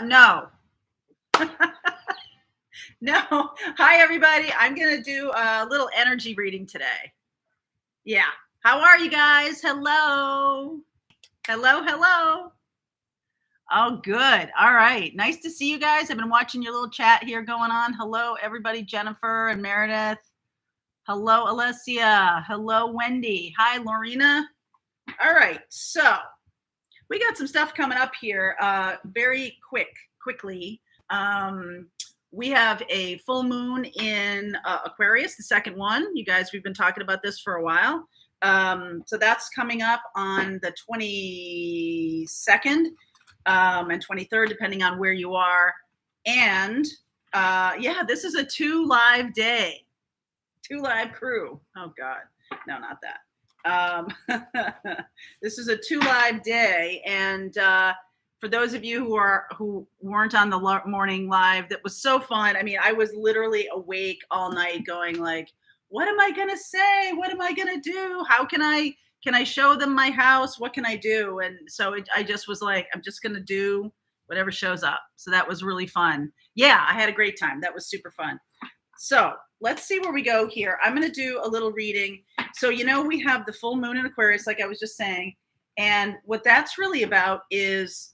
No. No. Hi, everybody. I'm going to do a little energy reading today. Yeah. How are you guys? Hello. Hello. Hello. Oh, good. All right. Nice to see you guys. I've been watching your little chat here going on. Hello, everybody. Jennifer and Meredith. Hello, Alessia. Hello, Wendy. Hi, Lorena. All right. So we got some stuff coming up here very quickly. We have a full moon in Aquarius, the second one. You guys, we've been talking about this for a while. So that's coming up on the 22nd and 23rd, depending on where you are. And yeah, this is a 2 live day, 2 live crew. Oh God, no, not that. This is a 2 live day, and for those of you who weren't on the morning live, that was so fun. I mean, I was literally awake all night going like, what am I gonna say? What am I gonna do? How can I show them my house? What can I do? And so I just was like, I'm just gonna do whatever shows up. So that was really fun. Yeah, I had a great time. That was super fun. So let's see where we go here. I'm going to do a little reading. So, you know, we have the full moon in Aquarius, like I was just saying. And what that's really about is,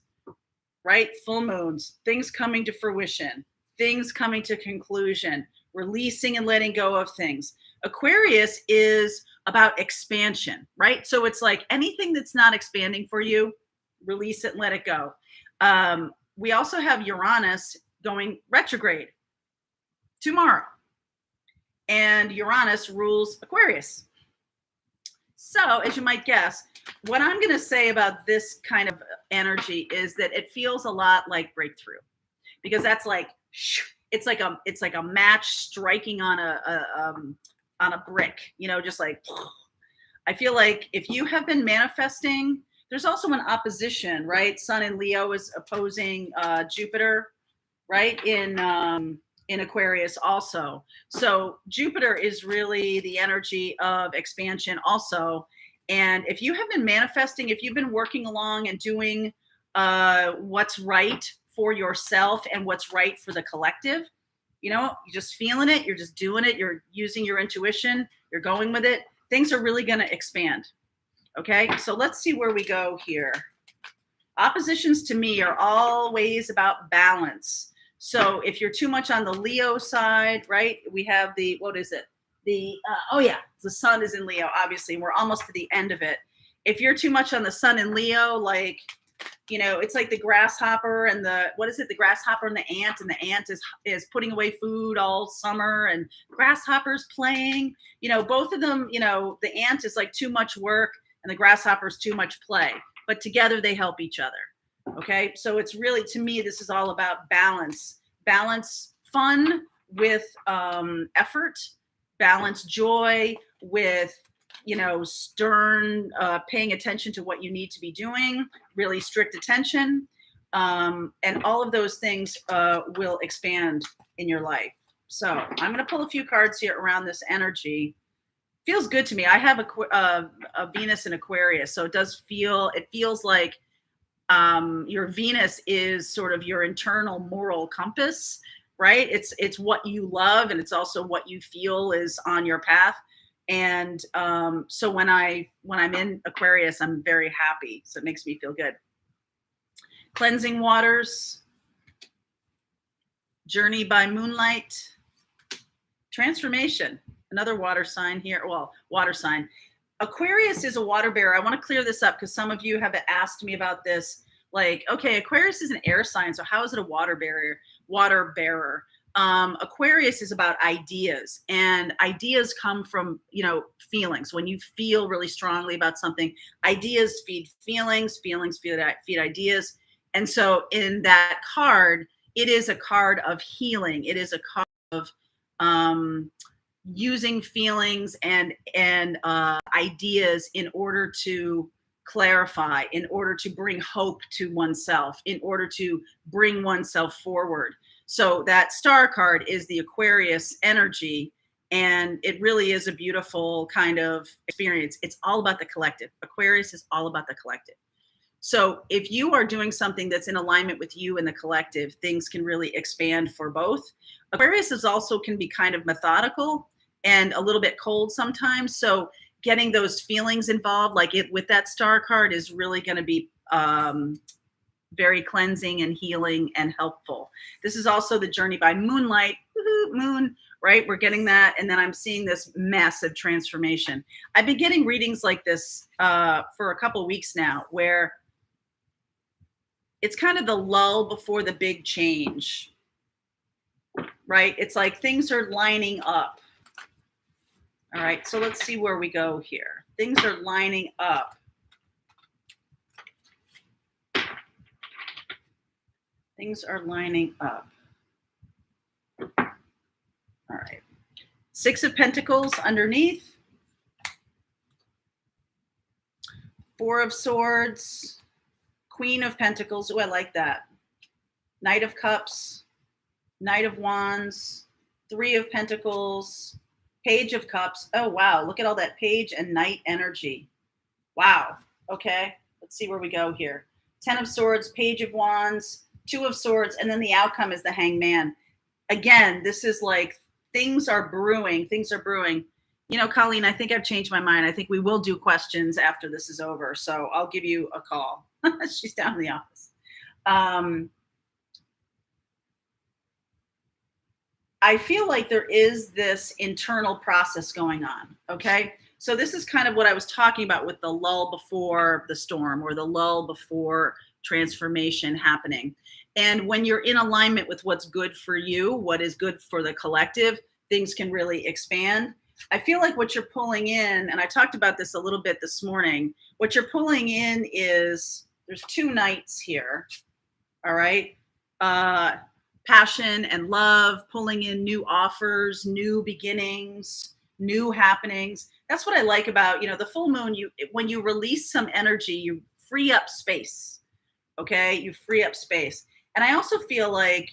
right, full moons, things coming to fruition, things coming to conclusion, releasing and letting go of things. Aquarius is about expansion, right? So it's like anything that's not expanding for you, release it and let it go. We also have Uranus going retrograde tomorrow. And Uranus rules Aquarius. So, as you might guess, what I'm going to say about this kind of energy is that it feels a lot like breakthrough, because that's like it's like a match striking on a brick, you know, just like I feel like if you have been manifesting, there's also an opposition, right? Sun in Leo is opposing Jupiter, right? In Aquarius also. So Jupiter is really the energy of expansion also. And if you have been manifesting, if you've been working along and doing what's right for yourself and what's right for the collective, you know, you're just feeling it, you're just doing it, you're using your intuition, you're going with it, things are really going to expand. Okay, so let's see where we go here. Oppositions to me are always about balance. So if you're too much on the Leo side, right, we have the, what is it? The sun is in Leo, obviously, and we're almost to the end of it. If you're too much on the sun in Leo, like, you know, it's like the grasshopper and the grasshopper and the ant is putting away food all summer, and grasshopper's playing, you know, both of them, you know, the ant is like too much work and the grasshopper's too much play, but together they help each other. Okay, so it's really, to me, this is all about balance. Balance fun with effort, balance joy with, you know, stern paying attention to what you need to be doing, really strict attention, and all of those things will expand in your life. So I'm going to pull a few cards here around this energy. Feels good to me. I have a Venus in Aquarius, so it feels like your Venus is sort of your internal moral compass, right? It's what you love, and it's also what you feel is on your path. And so when I'm in Aquarius, I'm very happy. So it makes me feel good. Cleansing waters, journey by moonlight, transformation. Another water sign here. Well, water sign. Aquarius is a water bearer. I want to clear this up because some of you have asked me about this. Like, okay, Aquarius is an air sign, so how is it a water bearer? Aquarius is about ideas, and ideas come from, you know, feelings. When you feel really strongly about something, ideas feed feelings, feelings feed ideas. And so in that card, it is a card of healing. It is a card of using feelings and ideas in order to clarify, in order to bring hope to oneself, in order to bring oneself forward. So that star card is the Aquarius energy, and it really is a beautiful kind of experience. It's all about the collective. Aquarius is all about the collective. So if you are doing something that's in alignment with you and the collective, things can really expand for both. Aquarius is also can be kind of methodical and a little bit cold sometimes. So getting those feelings involved, like it with that star card, is really going to be very cleansing and healing and helpful. This is also the journey by moonlight. Woo-hoo, moon, right? We're getting that. And then I'm seeing this massive transformation. I've been getting readings like this for a couple of weeks now, where it's kind of the lull before the big change, right? It's like things are lining up. All right, so let's see where we go here. Things are lining up. Things are lining up. All right. 6 of Pentacles underneath. 4 of Swords. Queen of Pentacles. Oh, I like that. Knight of Cups. Knight of Wands. 3 of Pentacles. Page of Cups. Oh, wow. Look at all that Page and Knight energy. Wow. Okay. Let's see where we go here. 10 of Swords, Page of Wands, 2 of Swords, and then the outcome is the Hangman. Again, this is like things are brewing. Things are brewing. You know, Colleen, I think I've changed my mind. I think we will do questions after this is over. So I'll give you a call. She's down in the office. I feel like there is this internal process going on. Okay. So this is kind of what I was talking about with the lull before the storm, or the lull before transformation happening. And when you're in alignment with what's good for you, what is good for the collective, things can really expand. I feel like what you're pulling in, and I talked about this a little bit this morning, what you're pulling in is, there's 2 knights here. All right. Passion and love, pulling in new offers, new beginnings, new happenings. That's what I like about, you know, the full moon. When you release some energy, you free up space. Okay. You free up space. And I also feel like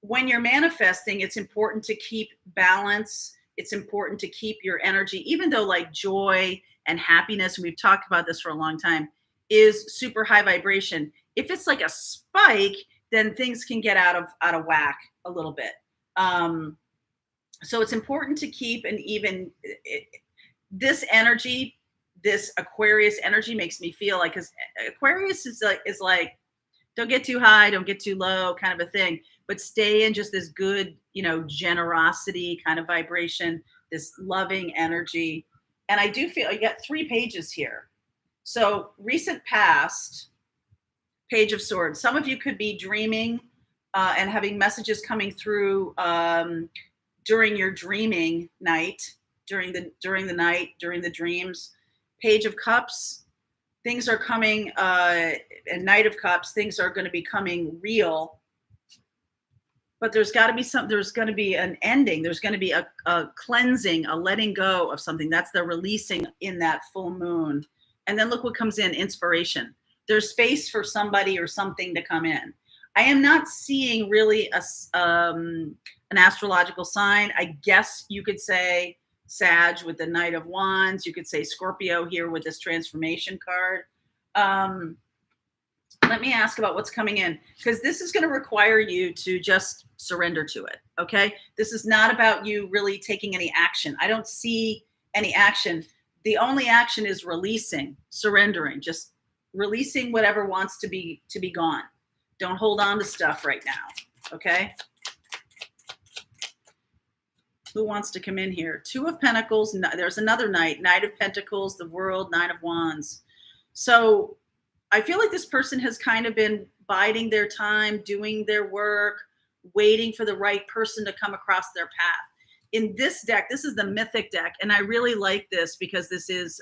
when you're manifesting, it's important to keep balance. It's important to keep your energy, even though like joy and happiness, and we've talked about this for a long time, is super high vibration. If it's like a spike, then things can get out of whack a little bit. So it's important to keep an even, this energy, this Aquarius energy makes me feel like, because Aquarius is like, don't get too high, don't get too low kind of a thing, but stay in just this good, you know, generosity kind of vibration, this loving energy. And I do feel, I got 3 pages here. So recent past, Page of Swords. Some of you could be dreaming and having messages coming through during your dreaming night, during the night, during the dreams. Page of Cups. Things are coming, and Knight of Cups. Things are going to be coming real. But there's got to be there's going to be an ending. There's going to be a cleansing, a letting go of something. That's the releasing in that full moon. And then look what comes in, inspiration. There's space for somebody or something to come in. I am not seeing really an astrological sign. I guess you could say Sag with the Knight of Wands. You could say Scorpio here with this transformation card. Let me ask about what's coming in, because this is going to require you to just surrender to it. Okay. This is not about you really taking any action. I don't see any action. The only action is releasing, surrendering, just releasing whatever wants to be gone. Don't hold on to stuff right now. Okay. Who wants to come in here? 2 of Pentacles. There's another Knight. Knight of Pentacles, the World, Nine of Wands. So I feel like this person has kind of been biding their time, doing their work, waiting for the right person to come across their path. In this deck, this is the Mythic deck, and I really like this because this is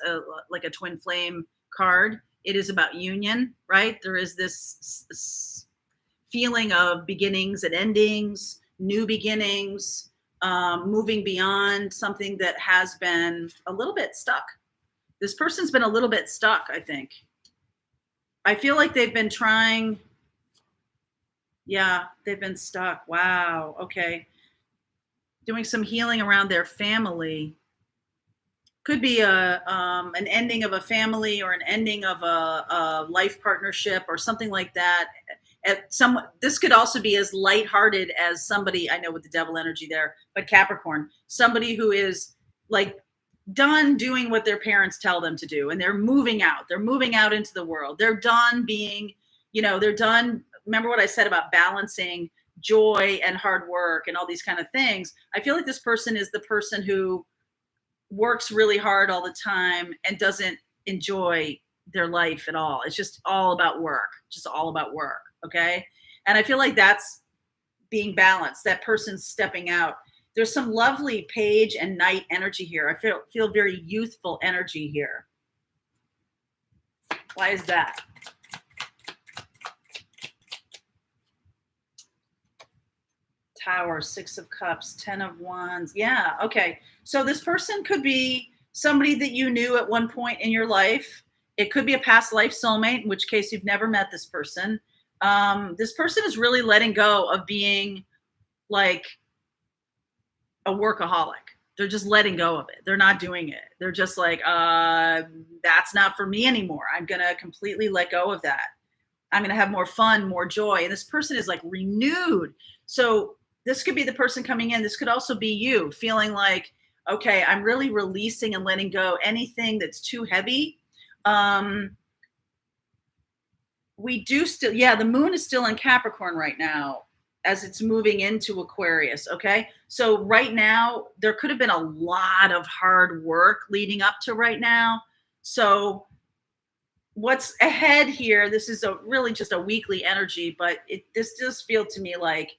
like a twin flame card. It is about union, right? There is this feeling of beginnings and endings, new beginnings, moving beyond something that has been a little bit stuck. This person's been a little bit stuck, I think. I feel like they've been trying. Yeah, they've been stuck. Wow. Okay. Doing some healing around their family. could be an ending of a family or an ending of a life partnership or something like that. This could also be as lighthearted as somebody, I know with the devil energy there, but Capricorn, somebody who is like done doing what their parents tell them to do, and they're moving out. They're moving out into the world. They're done being, they're done. Remember what I said about balancing joy and hard work and all these kind of things. I feel like this person is the person who works really hard all the time and doesn't enjoy their life at all. It's just all about work, just all about work. Okay. And I feel like that's being balanced. That person's stepping out. There's some lovely page and knight energy here. I feel very youthful energy here. Why is that? Tower, 6 of Cups, 10 of Wands. Yeah. Okay. So this person could be somebody that you knew at one point in your life. It could be a past life soulmate, in which case you've never met this person. This person is really letting go of being like a workaholic. They're just letting go of it. They're not doing it. They're just like, that's not for me anymore. I'm going to completely let go of that. I'm going to have more fun, more joy. And this person is like renewed. So this could be the person coming in. This could also be you feeling like, okay, I'm really releasing and letting go anything that's too heavy. We do still, the moon is still in Capricorn right now as it's moving into Aquarius. Okay. So right now there could have been a lot of hard work leading up to right now. So what's ahead here, this is really just a weekly energy, but this does feel to me like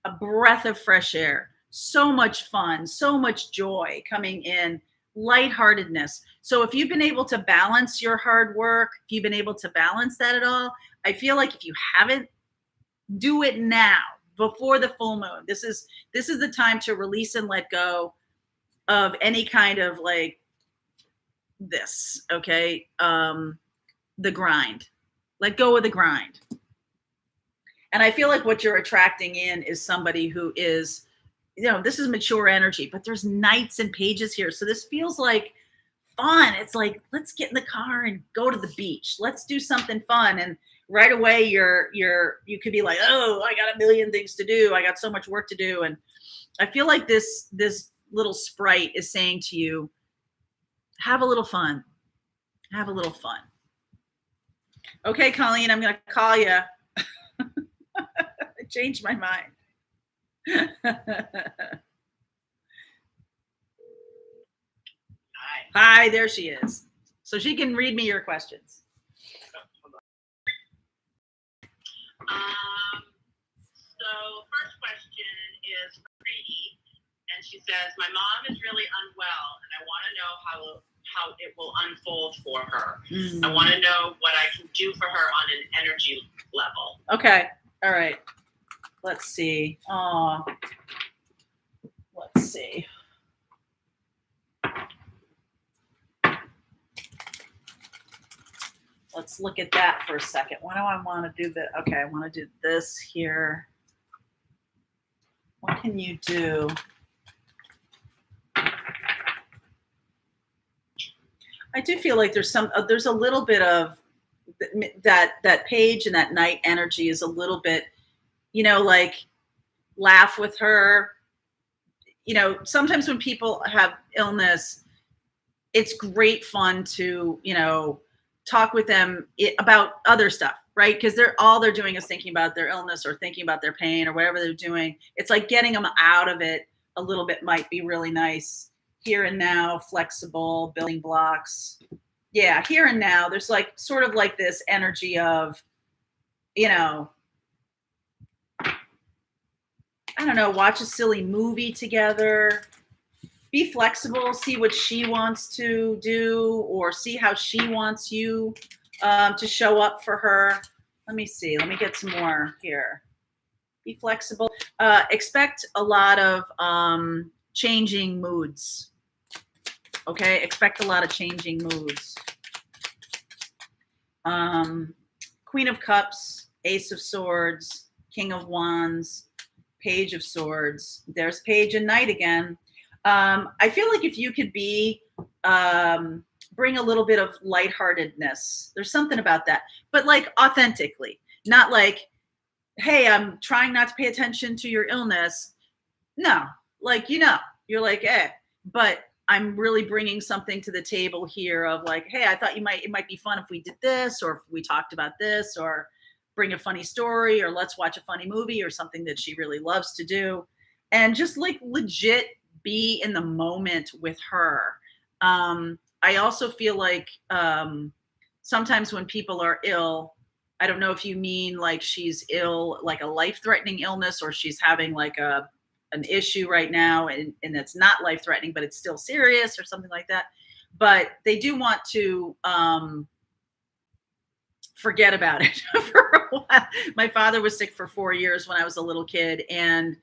a breath of fresh air. So much fun, so much joy coming in, lightheartedness. So if you've been able to balance your hard work, if you've been able to balance that at all, I feel like if you haven't, do it now before the full moon. This is the time to release and let go of any kind of like this. Okay. The grind. Let go of the grind. And I feel like what you're attracting in is somebody who is, this is mature energy, but there's knights and pages here. So this feels like fun. It's like, let's get in the car and go to the beach. Let's do something fun. And right away you could be like, oh, I got a million things to do. I got so much work to do. And I feel like this little sprite is saying to you, have a little fun. Have a little fun. Okay, Colleen, I'm going to call you. I changed my mind. Hi, there she is. So she can read me your questions. So first question is from Preeti, and she says, my mom is really unwell, and I want to know how it will unfold for her. I want to know what I can do for her on an energy level. Okay. All right. Let's see. Let's see. Let's look at that for a second. Why do I want to do that? Okay, I want to do this here. What can you do? I do feel like there's a little bit of that page and that night energy is a little bit, like laugh with her. Sometimes when people have illness, it's great fun to, talk with them about other stuff, right? Because they're doing is thinking about their illness or thinking about their pain or whatever they're doing. It's like getting them out of it a little bit might be really nice. Here and now, flexible, building blocks. Yeah, here and now. There's like sort of like this energy of, I don't know, watch a silly movie together. Be flexible, see what she wants to do or see how she wants you to show up for her. Let me see. Let me get some more here. Be flexible. Expect a lot of changing moods. Okay? Expect a lot of changing moods. Queen of Cups, Ace of Swords, King of Wands, Page of Swords. There's Page and Knight again. I feel like if you could bring a little bit of lightheartedness, there's something about that, but like authentically, not like, hey, I'm trying not to pay attention to your illness. No, like, you're like, but I'm really bringing something to the table here of like, hey, I thought it might be fun if we did this, or if we talked about this, or bring a funny story, or let's watch a funny movie, or something that she really loves to do. And just like legit be in the moment with her. I also feel like sometimes when people are ill, I don't know if you mean like she's ill, like a life-threatening illness, or she's having like an issue right now and it's not life-threatening, but it's still serious or something like that. But they do want to forget about it for a while. My father was sick for 4 years when I was a little kid, and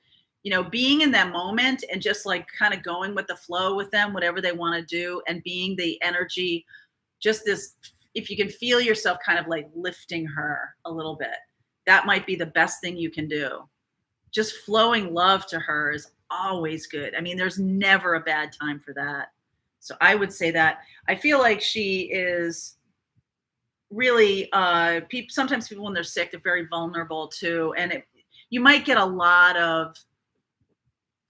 being in that moment and just like kind of going with the flow with them, whatever they want to do, and being the energy, just this, if you can feel yourself kind of like lifting her a little bit, that might be the best thing you can do. Just flowing love to her is always good. I mean, there's never a bad time for that. So I would say that. I feel like she is really, sometimes people when they're sick, they're very vulnerable too. And you might get a lot of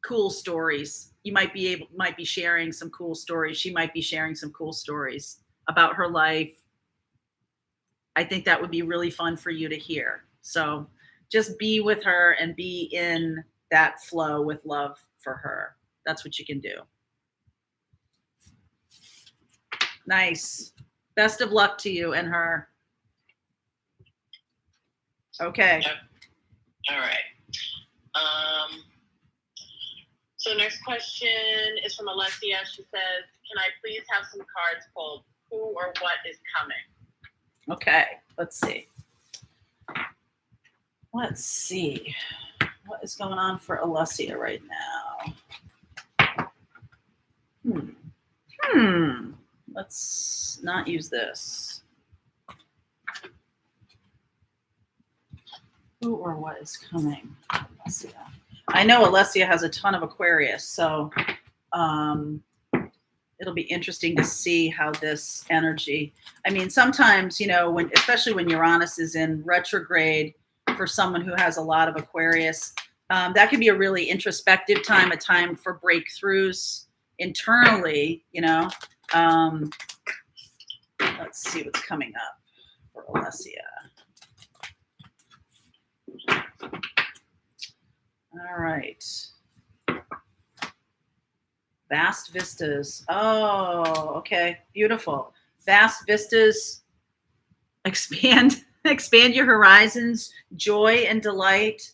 cool stories. You might be sharing some cool stories. She might be sharing some cool stories about her life. I think that would be really fun for you to hear. So just be with her and be in that flow with love for her. That's what you can do. Nice. Best of luck to you and her. Okay. Yep. All right. So next question is from Alessia. She says, can I please have some cards pulled? Who or what is coming? Okay. Let's see. Let's see. What is going on for Alessia right now? Let's not use this. Who or what is coming? Alessia. I know Alessia has a ton of Aquarius, so it'll be interesting to see how this energy. I mean, sometimes, especially when Uranus is in retrograde, for someone who has a lot of Aquarius, that can be a really introspective time, a time for breakthroughs internally, Let's see what's coming up for Alessia. All right. Vast vistas. Oh, okay. Beautiful. Vast vistas. Expand your horizons, joy and delight.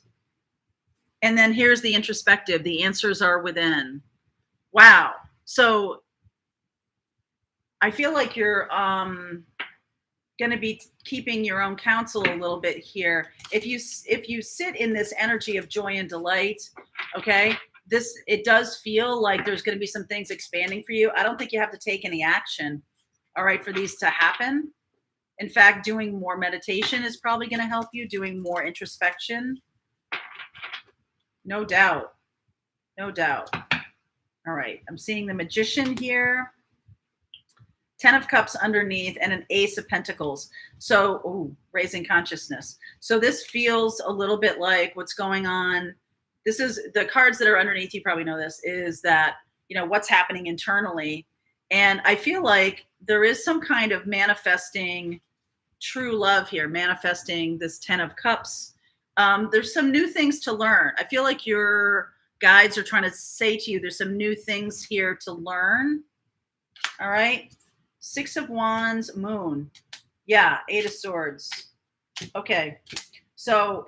And then here's the introspective. The answers are within. Wow. So I feel like you're going to be keeping your own counsel a little bit here. If you sit in this energy of joy and delight, okay, it does feel like there's going to be some things expanding for you. I don't think you have to take any action, all right, for these to happen. In fact, doing more meditation is probably going to help you, doing more introspection. No doubt. No doubt. All right, I'm seeing the Magician here. 10 of Cups underneath and an Ace of Pentacles. So, raising consciousness. So this feels a little bit like what's going on. This is the cards that are underneath. You probably know this is that, what's happening internally. And I feel like there is some kind of manifesting true love here, manifesting this 10 of Cups. There's some new things to learn. I feel like your guides are trying to say to you, there's some new things here to learn. All right. 6 of Wands, Moon. Yeah, 8 of Swords. Okay. So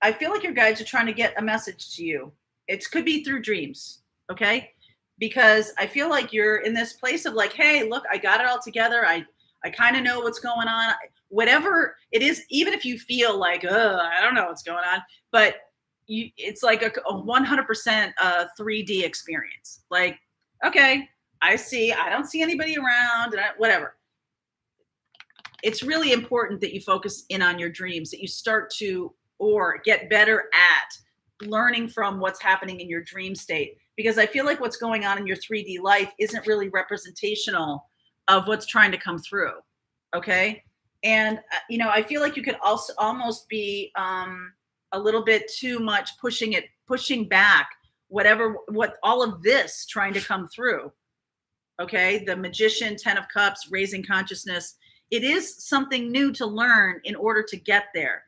I feel like your guides are trying to get a message to you. It could be through dreams. Okay. Because I feel like you're in this place of like, hey, look, I got it all together. I kind of know what's going on. Whatever it is, even if you feel like, I don't know what's going on, but it's like a 100% 3D experience. Like, okay, I don't see anybody around, and whatever. It's really important that you focus in on your dreams, that you start to or get better at learning from what's happening in your dream state, because I feel like what's going on in your 3D life isn't really representational of what's trying to come through. Okay. And, I feel like you could also almost be a little bit too much pushing back what all of this trying to come through. Okay. The Magician, 10 of Cups, raising consciousness. It is something new to learn in order to get there.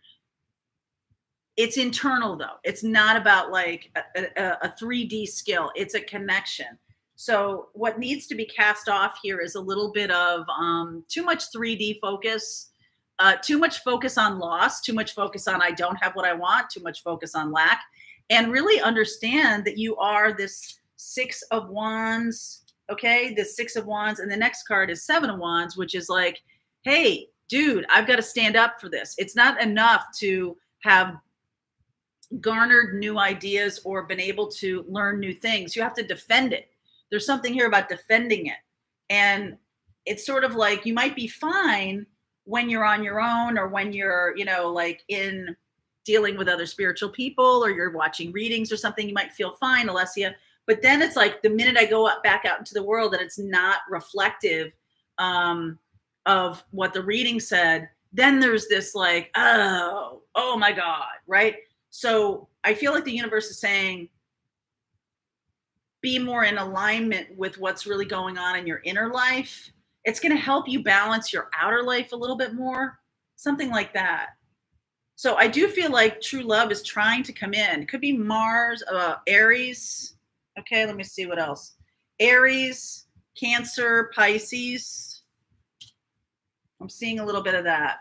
It's internal though. It's not about like a 3D skill. It's a connection. So what needs to be cast off here is a little bit of too much 3D focus, too much focus on loss, too much focus on I don't have what I want, too much focus on lack, and really understand that you are this 6 of Wands, okay? This 6 of Wands, and the next card is 7 of Wands, which is like, hey, dude, I've got to stand up for this. It's not enough to have garnered new ideas or been able to learn new things. You have to defend it. There's something here about defending it. And it's sort of like you might be fine when you're on your own, or when you're, like in dealing with other spiritual people, or you're watching readings or something, you might feel fine, Alessia. But then it's like the minute I go back out into the world and it's not reflective of what the reading said, then there's this like, oh my God, right? So I feel like the universe is saying, be more in alignment with what's really going on in your inner life. It's going to help you balance your outer life a little bit more, something like that. So I do feel like true love is trying to come in. It could be Mars, Aries. Okay, let me see what else. Aries, Cancer, Pisces. I'm seeing a little bit of that.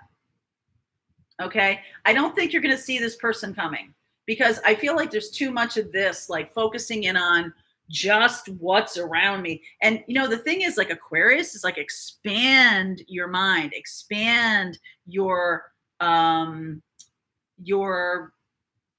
Okay, I don't think you're going to see this person coming, because I feel like there's too much of this, like focusing in on just what's around me. And the thing is, like, Aquarius is like, expand your mind, expand your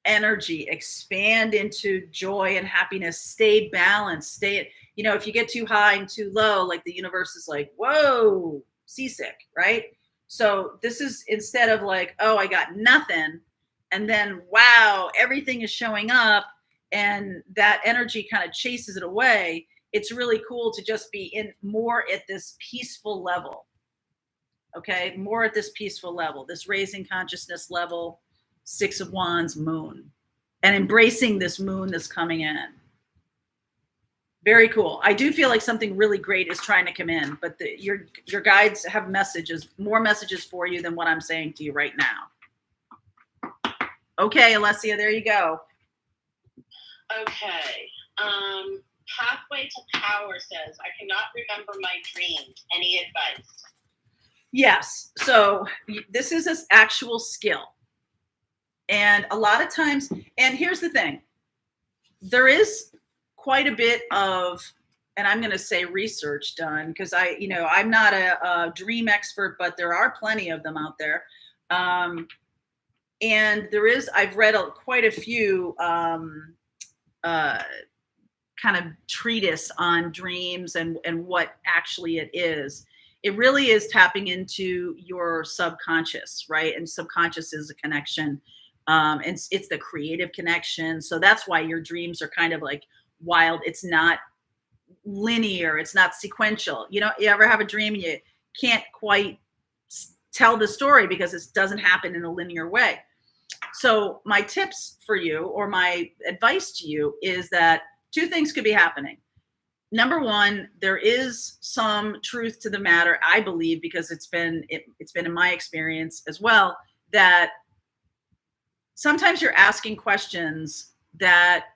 energy, expand into joy and happiness, stay balanced, if you get too high and too low, like the universe is like, whoa, seasick, right? So this is, instead of like, oh, I got nothing, and then, wow, everything is showing up, and that energy kind of chases it away. It's really cool to just be in more at this peaceful level. Okay, more at this peaceful level, this raising consciousness level, 6 of Wands, moon, and embracing this moon that's coming in. Very cool. I do feel like something really great is trying to come in, but your guides have more messages for you than what I'm saying to you right now. Okay, Alessia, there you go. Okay. Pathway to Power says, I cannot remember my dreams. Any advice? Yes. So this is an actual skill. And a lot of times, and here's the thing, there is quite a bit of, and I'm going to say research done, because I'm not a dream expert, but there are plenty of them out there. And I've read quite a few kind of treatise on dreams and what actually it is. It really is tapping into your subconscious, right? And subconscious is a connection. And it's the creative connection. So that's why your dreams are kind of like wild. It's not linear. It's not sequential. You ever have a dream and you can't quite tell the story because it doesn't happen in a linear way. So my tips for you, or my advice to you, is that 2 things could be happening. Number one, there is some truth to the matter, I believe, because it's been in my experience as well, that sometimes you're asking questions that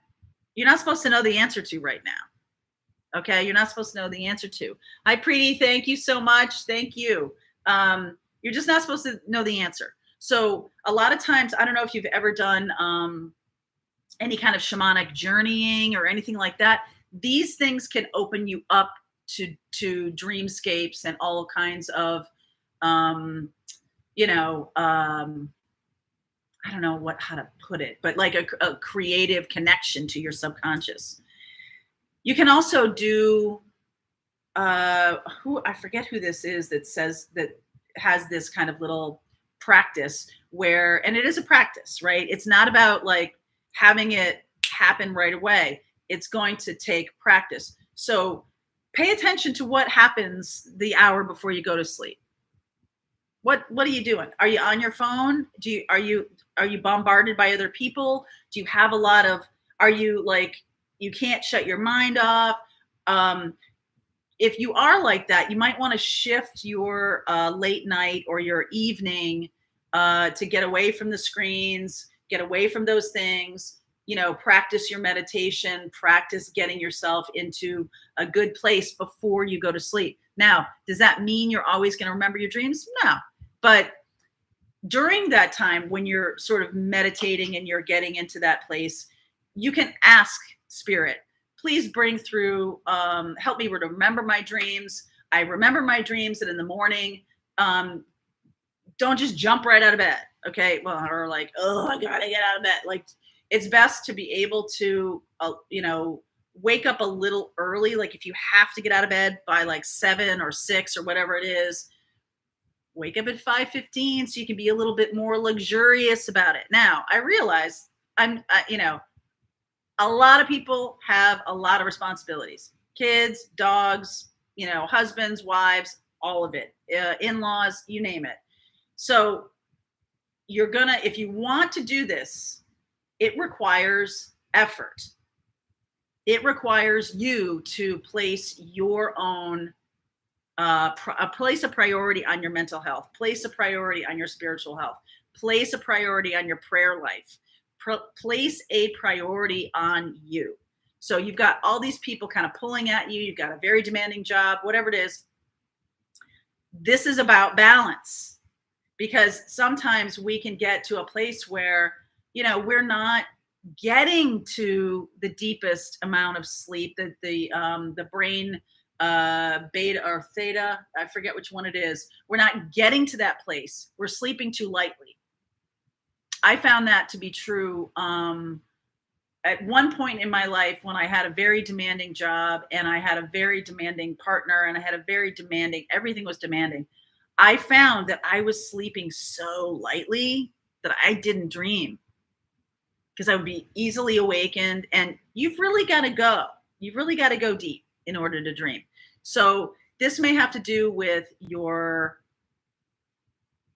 you're not supposed to know the answer to right now. Okay, you're not supposed to know the answer to. Hi, Preeti, thank you so much. Thank you. You're just not supposed to know the answer. So a lot of times, I don't know if you've ever done any kind of shamanic journeying or anything like that. These things can open you up to dreamscapes and all kinds of, I don't know how to put it, but like a creative connection to your subconscious. You can also do, I forget who this is that has this kind of little practice where, and it is a practice, right? It's not about like having it happen right away. It's going to take practice. So pay attention to what happens the hour before you go to sleep. What are you doing? Are you on your phone? Are you bombarded by other people? Do you have a lot of, are you like, you can't shut your mind off? If you are like that, you might want to shift your late night or your evening to get away from the screens, get away from those things, practice your meditation, practice getting yourself into a good place before you go to sleep. Now, does that mean you're always going to remember your dreams? No. But during that time, when you're sort of meditating and you're getting into that place, you can ask Spirit, please bring through, help me to remember my dreams. I remember my dreams that in the morning, don't just jump right out of bed. Okay. Well, or like, oh, I gotta get out of bed. Like, it's best to be able to, wake up a little early. Like if you have to get out of bed by like 7 or 6 or whatever it is, wake up at 5:15 so you can be a little bit more luxurious about it. Now, I realize a lot of people have a lot of responsibilities. Kids, dogs, husbands, wives, all of it, in-laws, you name it. So if you want to do this, it requires effort. It requires you to place your own, place a priority on your mental health, place a priority on your spiritual health, place a priority on your prayer life, place a priority on you. So you've got all these people kind of pulling at you. You've got a very demanding job, whatever it is. This is about balance, because sometimes we can get to a place where, we're not getting to the deepest amount of sleep, the brain beta or theta, I forget which one it is. We're not getting to that place. We're sleeping too lightly. I found that to be true at one point in my life when I had a very demanding job and I had a very demanding partner and I had a very demanding, everything was demanding. I found that I was sleeping so lightly that I didn't dream, because I would be easily awakened, and you've really got to go. You've really got to go deep in order to dream. So this may have to do with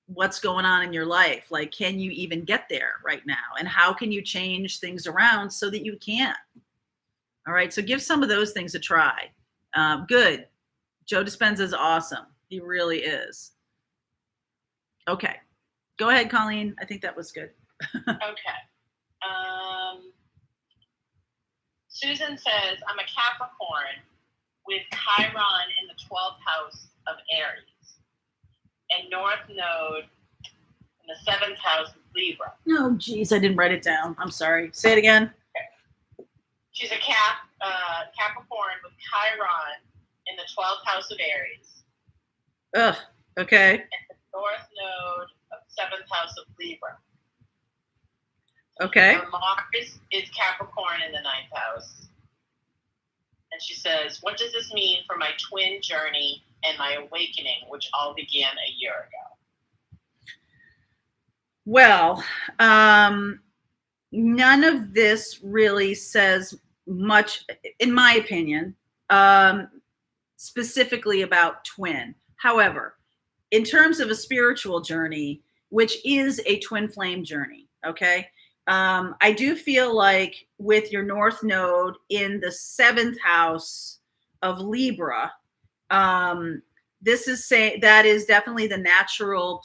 what's going on in your life. Like, can you even get there right now? And how can you change things around so that you can? All right. So give some of those things a try. Good. Joe Dispenza is awesome. He really is. Okay. Go ahead, Colleen. I think that was good. Okay. Susan says, I'm a Capricorn with Chiron in the 12th house of Aries and North Node in the 7th house of Libra. Oh, geez, I didn't write it down. I'm sorry. Say it again. Okay. She's a Capricorn with Chiron in the 12th house of Aries. Ugh, okay. And the North Node of 7th house of Libra. Okay. Her Mars is Capricorn in the 9th house. And she says, what does this mean for my twin journey and my awakening, which all began a year ago? Well, none of this really says much, in my opinion, specifically about twin. However, in terms of a spiritual journey, which is a twin flame journey, okay? I do feel like with your North Node in the 7th house of Libra, that is definitely the natural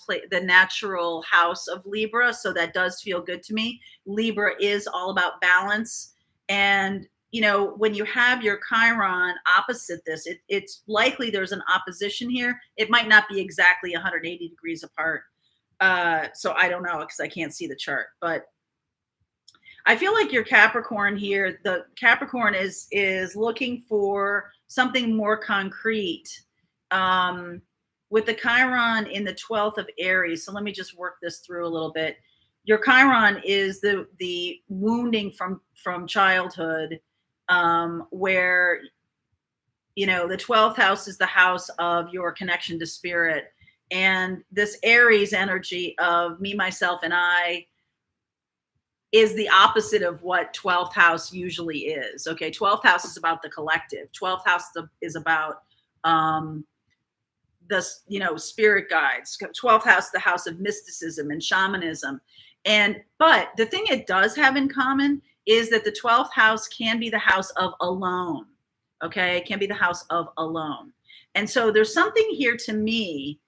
house of Libra. So that does feel good to me. Libra is all about balance. And, when you have your Chiron opposite this, it's likely there's an opposition here. It might not be exactly 180 degrees apart. So I don't know, because I can't see the chart, but I feel like your Capricorn here, the Capricorn is looking for something more concrete with the Chiron in the 12th of Aries. So let me just work this through a little bit. Your Chiron is the wounding from childhood, where, the 12th house is the house of your connection to spirit. And this Aries energy of me, myself, and I, is the opposite of what 12th house usually is. Okay, 12th house is about the collective. 12th house is about the spirit guides. 12th house, the house of mysticism and shamanism. But the thing it does have in common is that the 12th house can be the house of alone. Okay, it can be the house of alone. And so there's something here to me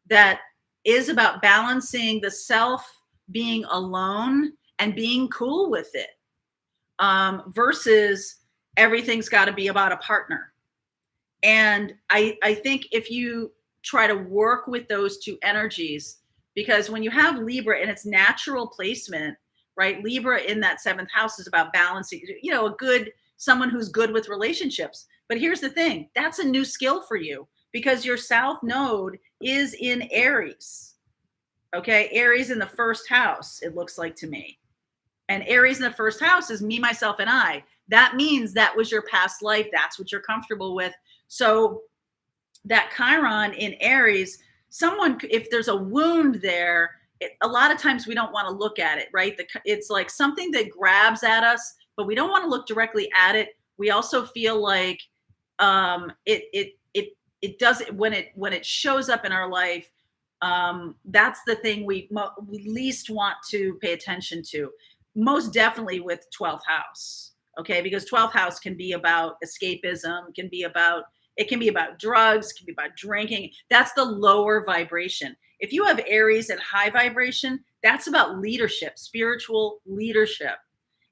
that is about balancing the self being alone and being cool with it, versus everything's got to be about a partner. And I think if you try to work with those two energies, because when you have Libra in its natural placement, right? Libra in that 7th house is about balancing, someone who's good with relationships. But here's the thing, that's a new skill for you because your South Node is in Aries. Okay, Aries in the 1st house, it looks like to me. And Aries in the 1st house is me, myself, and I. That means that was your past life. That's what you're comfortable with. So that Chiron in Aries, if there's a wound there, a lot of times we don't want to look at it, right? It's like something that grabs at us, but we don't want to look directly at it. We also feel like it does when it shows up in our life. That's the thing we least want to pay attention to. Most definitely with 12th house, okay? Because 12th house can be about escapism, it can be about drugs, it can be about drinking. That's the lower vibration. If you have Aries and high vibration, that's about leadership, spiritual leadership.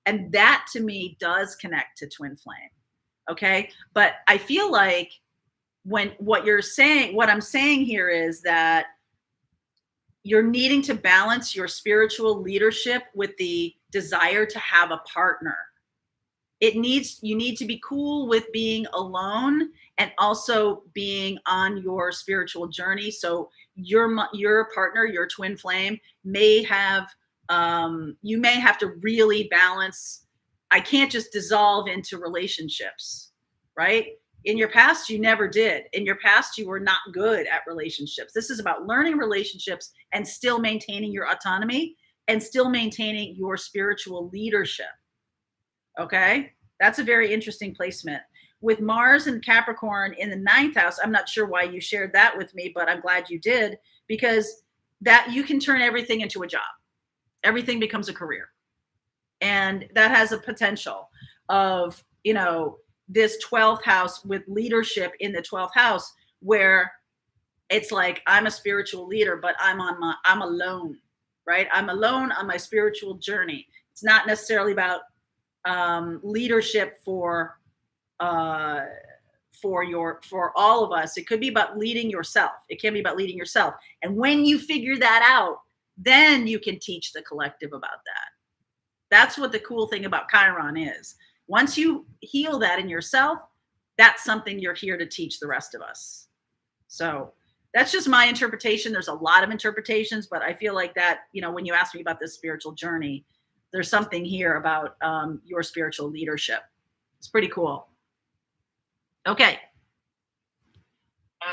And that to me does connect to twin flame. Okay. But I feel like what I'm saying here is that you're needing to balance your spiritual leadership with the desire to have a partner. You need to be cool with being alone and also being on your spiritual journey. So your partner, your twin flame may have, you may have to really balance. I can't just dissolve into relationships, right? In your past, you never did. In your past, you were not good at relationships. This is about learning relationships and still maintaining your autonomy and still maintaining your spiritual leadership. Okay, that's a very interesting placement. With Mars and Capricorn in the 9th house, I'm not sure why you shared that with me, but I'm glad you did, because that you can turn everything into a job. Everything becomes a career. And that has a potential of, this 12th house with leadership in the 12th house, where it's like, I'm a spiritual leader, but I'm alone, right? I'm alone on my spiritual journey. It's not necessarily about leadership for all of us. It could be about leading yourself. It can be about leading yourself. And when you figure that out, then you can teach the collective about that. That's what the cool thing about Chiron is. Once you heal that in yourself, that's something you're here to teach the rest of us. So that's just my interpretation. There's a lot of interpretations, but I feel like that, when you ask me about this spiritual journey, there's something here about your spiritual leadership. It's pretty cool. Okay.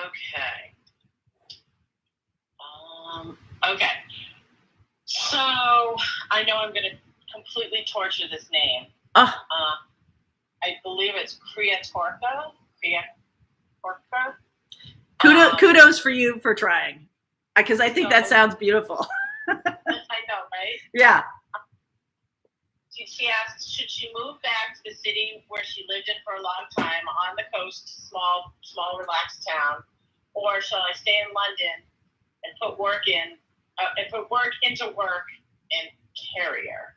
Okay. So I know I'm going to completely torture this name. I believe it's Kriatorka. Kudos for you for trying, because I think that sounds beautiful. I know, right? Yeah. She asked, should she move back to the city where she lived in for a long time on the coast, small, relaxed town, or shall I stay in London and put work into work in Carrier?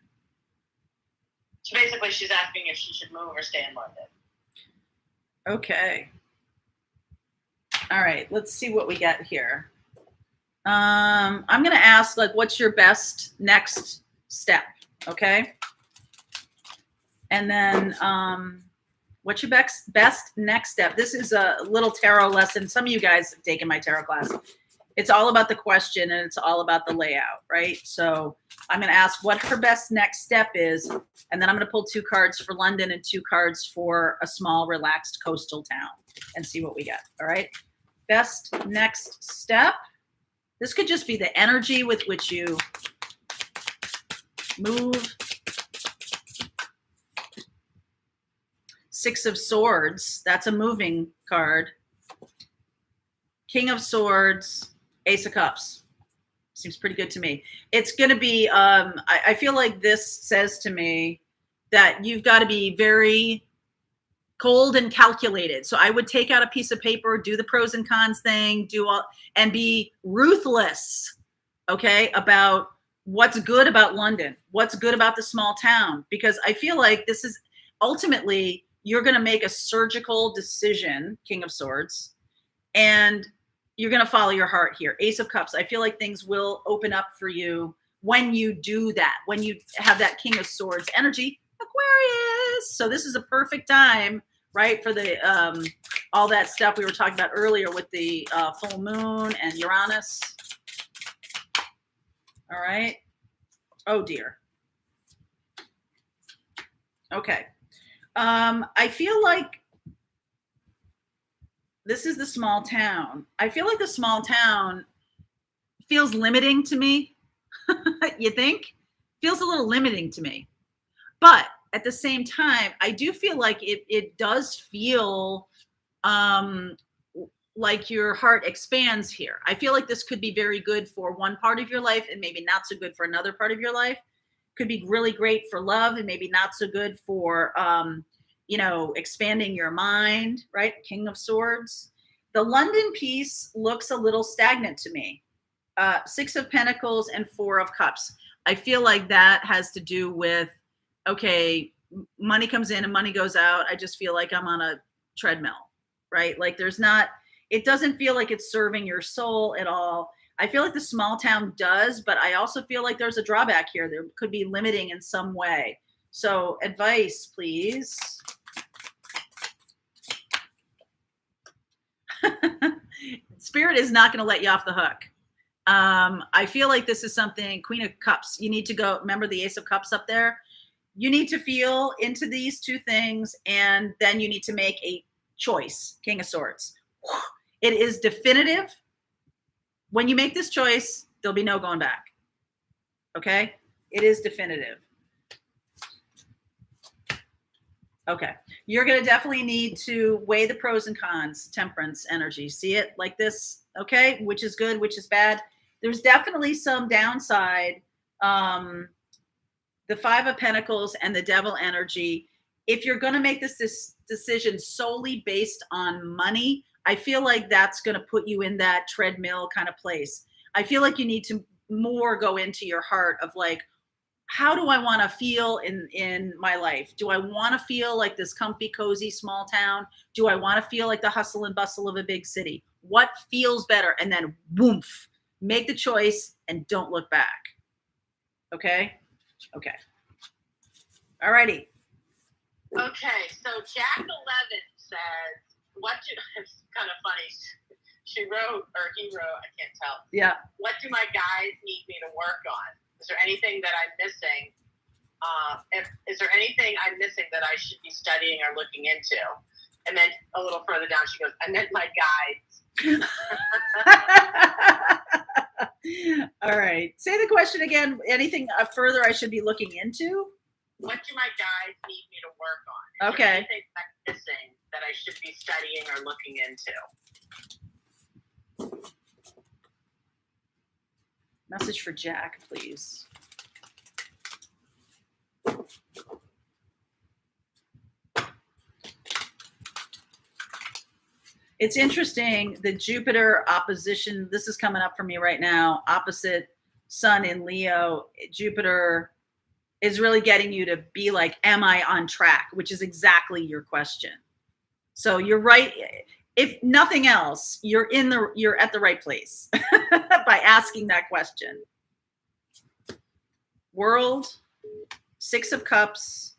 So basically, she's asking if she should move or stay in London. Okay. All right. Let's see what we got here. I'm going to ask, what's your best next step? Okay. And then what's your best next step? This is a little tarot lesson. Some of you guys have taken my tarot class. It's all about the question and it's all about the layout, right? So I'm going to ask what her best next step is. And then I'm going to pull 2 cards for London and 2 cards for a small, relaxed coastal town and see what we get. All right. Best next step. This could just be the energy with which you move Six of Swords. That's a moving card. King of Swords, Ace of Cups. Seems pretty good to me. It's going to be, I feel like this says to me that you've got to be very cold and calculated. So I would take out a piece of paper, do the pros and cons thing, and be ruthless, okay, about what's good about London, what's good about the small town, because I feel like this is ultimately, you're going to make a surgical decision, King of Swords, and you're going to follow your heart here. Ace of Cups. I feel like things will open up for you when you do that, when you have that King of Swords energy, Aquarius. So this is a perfect time, right, for the all that stuff we were talking about earlier with the full moon and Uranus. All right. Oh, dear. Okay. I feel like this is the small town. I feel like the small town feels limiting to me. You think? Feels a little limiting to me. But at the same time, I do feel like it does feel like your heart expands here. I feel like this could be very good for one part of your life and maybe not so good for another part of your life. Could be really great for love and maybe not so good for expanding your mind, right? King of Swords. The London piece looks a little stagnant to me. Six of Pentacles and Four of Cups. I feel like that has to do with, okay, money comes in and money goes out. I just feel like I'm on a treadmill, right? Like it doesn't feel like it's serving your soul at all. I feel like the small town does, but I also feel like there's a drawback here. There could be limiting in some way. So advice, please. Spirit is not going to let you off the hook. I feel like this is something, Queen of Cups. You need to go, remember the Ace of Cups up there? You need to feel into these two things, and then you need to make a choice, King of Swords. It is definitive. When you make this choice, there'll be no going back. Okay? It is definitive. Okay. You're going to definitely need to weigh the pros and cons, Temperance energy. See it like this? Okay? Which is good, which is bad. There's definitely some downside. The Five of Pentacles and the Devil energy. If you're going to make this decision solely based on money, I feel like that's going to put you in that treadmill kind of place. I feel like you need to more go into your heart of like, how do I want to feel in my life? Do I want to feel like this comfy, cozy small town? Do I want to feel like the hustle and bustle of a big city? What feels better? And then woof, make the choice and don't look back. Okay? Okay. All righty. Okay, so Jack 11 says, it's kind of funny. He wrote, I can't tell. Yeah. What do my guys need me to work on? Is there anything that I'm missing? Is there anything I'm missing that I should be studying or looking into? And then a little further down, she goes, I meant my guides. All right. Say the question again. Anything further I should be looking into? What do my guides need me to work on? Is Okay. there anything I'm missing that I should be studying or looking into? Message for Jack, please. It's interesting, the Jupiter opposition, this is coming up for me right now, opposite Sun in Leo. Jupiter is really getting you to be like, am I on track? Which is exactly your question. So you're right. If nothing else, you're at the right place by asking that question. World, Six of Cups,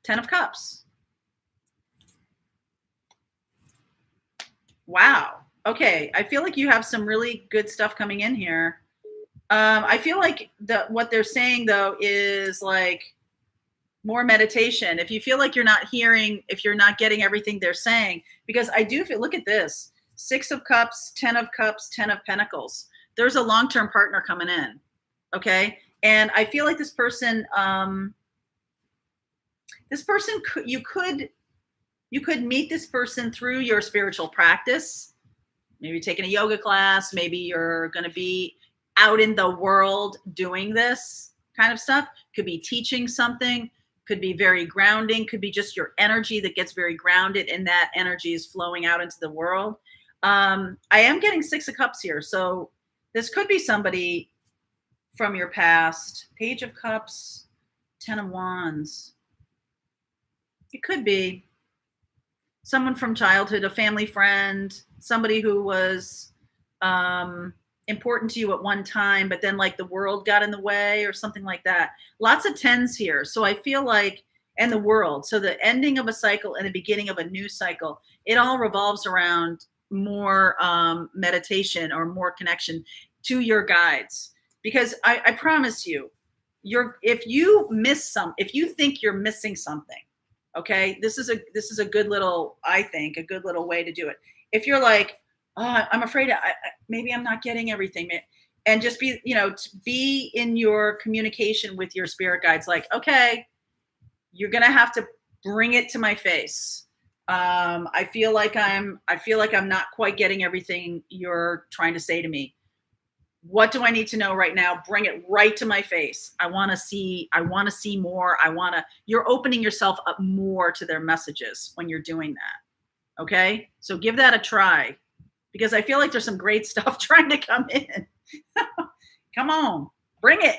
10 of Cups. Wow. Okay. I feel like you have some really good stuff coming in here. I feel like what they're saying though is like more meditation. If you feel like you're not hearing, if you're not getting everything they're saying, because I do feel, look at this, Six of Cups, 10 of Cups, 10 of Pentacles. There's a long-term partner coming in. Okay. And I feel like this person, you could You could meet this person through your spiritual practice. Maybe you're taking a yoga class. Maybe you're going to be out in the world doing this kind of stuff. Could be teaching something. Could be very grounding. Could be just your energy that gets very grounded, and that energy is flowing out into the world. I am getting 6 of Cups here. So this could be somebody from your past. Page of Cups, 10 of Wands. It could be someone from childhood, a family friend, somebody who was important to you at one time, but then like the world got in the way or something like that. Lots of 10s here. So I feel like, and the world. So the ending of a cycle and the beginning of a new cycle, it all revolves around more meditation or more connection to your guides. Because I promise you, if you think you're missing something, okay, this is a good little, I think, a good little way to do it. If you're like, oh, I'm afraid maybe I'm not getting everything, and just be, to be in your communication with your spirit guides, like, okay, you're gonna have to bring it to my face. I feel like I'm not quite getting everything you're trying to say to me. What do I need to know right now? Bring it right to my face. I want to see more. You're opening yourself up more to their messages when you're doing that. Okay. So give that a try, because I feel like there's some great stuff trying to come in. Come on, bring it.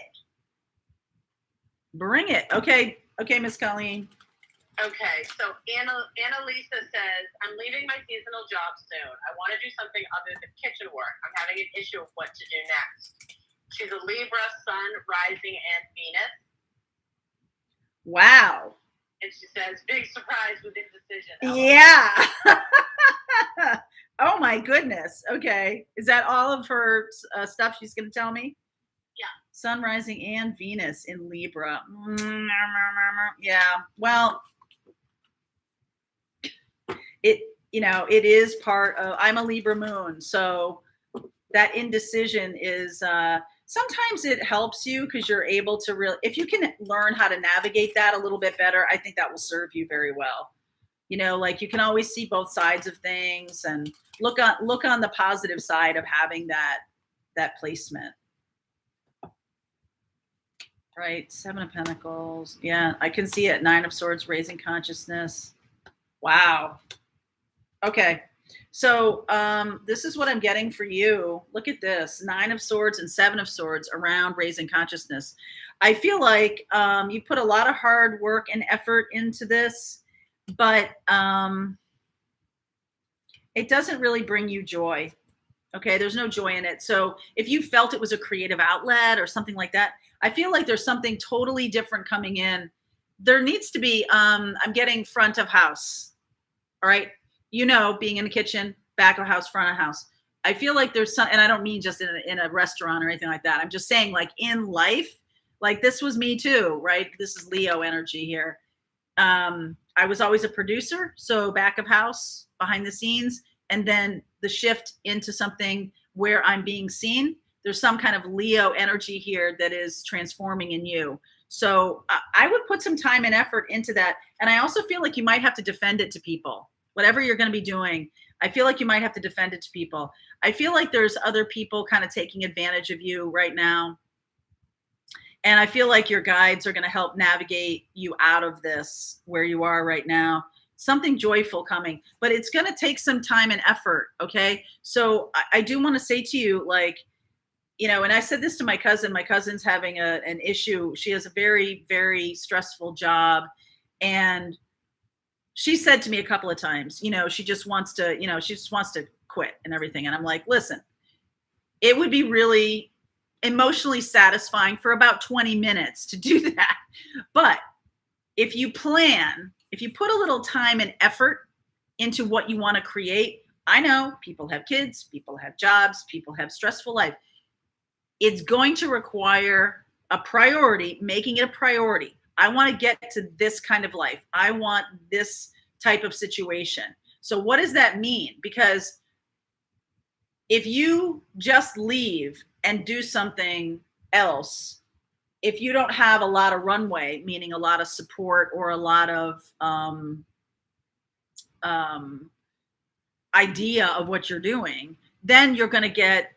Bring it. Okay. Okay, Miss Colleen. Okay, so Annalisa says, I'm leaving my seasonal job soon. I want to do something other than kitchen work. I'm having an issue of what to do next. She's a Libra, Sun, Rising, and Venus. Wow. And she says, big surprise with indecision. Yeah. Oh my goodness. Okay. Is that all of her stuff she's going to tell me? Yeah. Sun, Rising, and Venus in Libra. Yeah. Well, it is part of, I'm a Libra moon. So that indecision is, sometimes it helps you because you're able to really, if you can learn how to navigate that a little bit better, I think that will serve you very well. Like you can always see both sides of things and look on the positive side of having that placement. Right. 7 of Pentacles. Yeah, I can see it. 9 of Swords, raising consciousness. Wow. Okay. So this is what I'm getting for you. Look at this. 9 of Swords and 7 of Swords around raising consciousness. I feel like you put a lot of hard work and effort into this, but it doesn't really bring you joy. Okay. There's no joy in it. So if you felt it was a creative outlet or something like that, I feel like there's something totally different coming in. There needs to be, I'm getting front of house. All right. Being in the kitchen, back of house, front of house. I feel like there's some, and I don't mean just in a restaurant or anything like that. I'm just saying, like in life, like this was me too, right? This is Leo energy here. I was always a producer. So back of house, behind the scenes, and then the shift into something where I'm being seen. There's some kind of Leo energy here that is transforming in you. So I would put some time and effort into that. And I also feel like you might have to defend it to people. Whatever you're going to be doing, I feel like you might have to defend it to people. I feel like there's other people kind of taking advantage of you right now. And I feel like your guides are going to help navigate you out of this where you are right now. Something joyful coming, but it's going to take some time and effort. Okay. So I do want to say to you, like, and I said this to my cousin. My cousin's having an issue. She has a very, very stressful job. And she said to me a couple of times, she just wants to quit and everything. And I'm like, listen, it would be really emotionally satisfying for about 20 minutes to do that. But if you put a little time and effort into what you want to create, I know people have kids, people have jobs, people have stressful life. It's going to require a priority, making it a priority. I want to get to this kind of life. I want this type of situation. So what does that mean? Because if you just leave and do something else, if you don't have a lot of runway, meaning a lot of support or a lot of idea of what you're doing, then you're going to get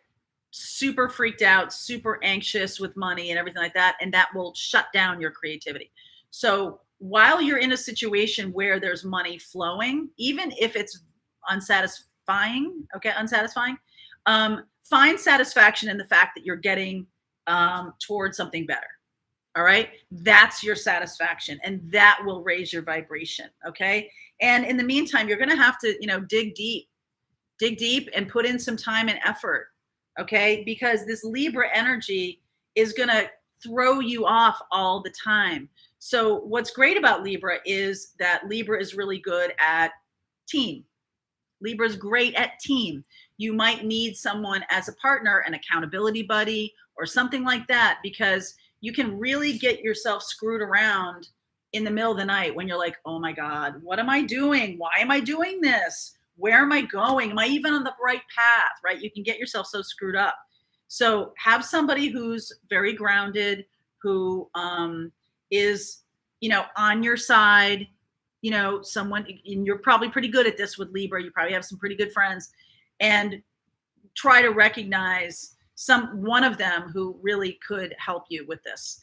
super freaked out, super anxious with money and everything like that. And that will shut down your creativity. So while you're in a situation where there's money flowing, even if it's unsatisfying, find satisfaction in the fact that you're getting towards something better. All right. That's your satisfaction, and that will raise your vibration. Okay. And in the meantime, you're going to have to, dig deep and put in some time and effort. Okay. Because this Libra energy is going to throw you off all the time. So what's great about Libra is that Libra is really good at team. Libra is great at team. You might need someone as a partner, an accountability buddy or something like that, because you can really get yourself screwed around in the middle of the night when you're like, oh my God, what am I doing? Why am I doing this? Where am I going? Am I even on the right path? Right? You can get yourself so screwed up. So have somebody who's very grounded, who is, on your side, someone, and you're probably pretty good at this with Libra. You probably have some pretty good friends, and try to recognize one of them who really could help you with this.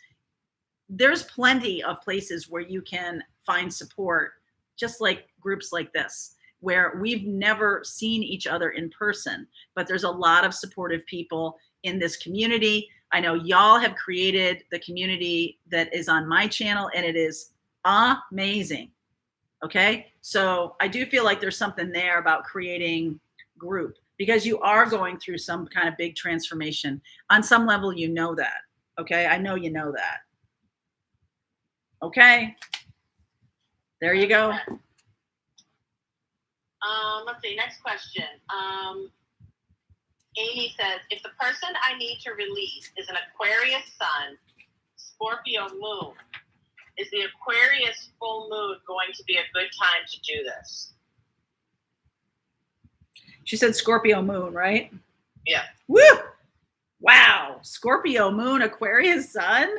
There's plenty of places where you can find support, just like groups like this, where we've never seen each other in person, but there's a lot of supportive people in this community. I know y'all have created the community that is on my channel, and it is amazing. Okay. So I do feel like there's something there about creating group, because you are going through some kind of big transformation. On some level, you know that. Okay. I know you know that. Okay. There you go. Let's see. Next question. Amy says, if the person I need to release is an Aquarius sun, Scorpio moon, is the Aquarius full moon going to be a good time to do this? She said Scorpio moon, right? Yeah. Woo! Wow. Scorpio moon, Aquarius sun.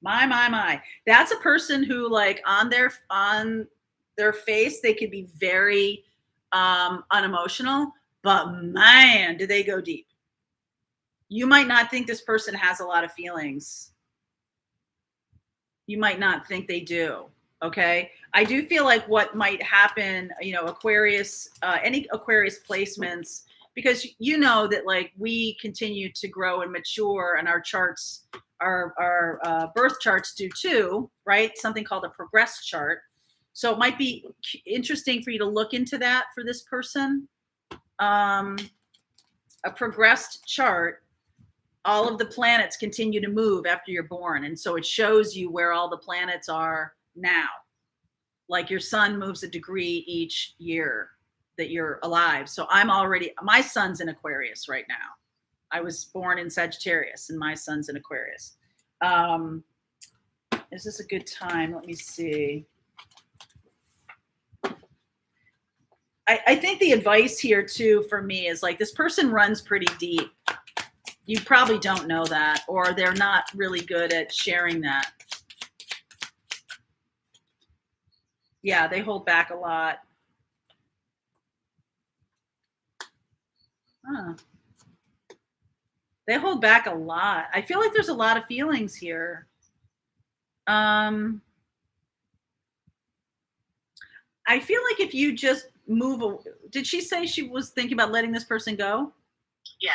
My. That's a person who, like, on their face, they could be very unemotional, but man, do they go deep. You might not think this person has a lot of feelings. You might not think they do. Okay. I do feel like what might happen, Aquarius, any Aquarius placements, because that, like, we continue to grow and mature, and our charts, our birth charts do too, right? Something called a progress chart. So it might be interesting for you to look into that for this person. A progressed chart, all of the planets continue to move after you're born. And so it shows you where all the planets are now. Like your sun moves a degree each year that you're alive. So my sun's in Aquarius right now. I was born in Sagittarius, and my sun's in Aquarius. Is this a good time? Let me see. I think the advice here too for me is, like, this person runs pretty deep. You probably don't know that, or they're not really good at sharing that. Yeah, they hold back a lot. They hold back a lot. I feel like there's a lot of feelings here. I feel like if you just move, did she say she was thinking about letting this person go? Yes.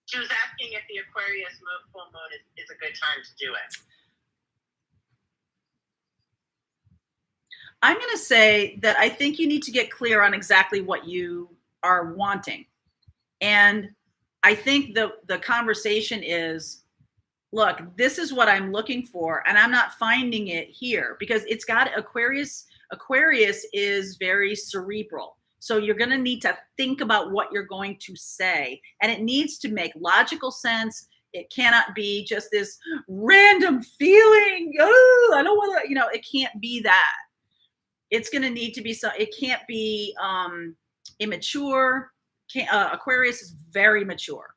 She was asking if the Aquarius full moon is a good time to do it. I'm going to say that I think you need to get clear on exactly what you are wanting. And I think the conversation is, look, this is what I'm looking for, and I'm not finding it here, because it's got Aquarius. Aquarius is very cerebral. So you're going to need to think about what you're going to say, and it needs to make logical sense. It cannot be just this random feeling. Oh, I don't want to, it can't be that. It's going to need to be it can't be immature. Aquarius is very mature.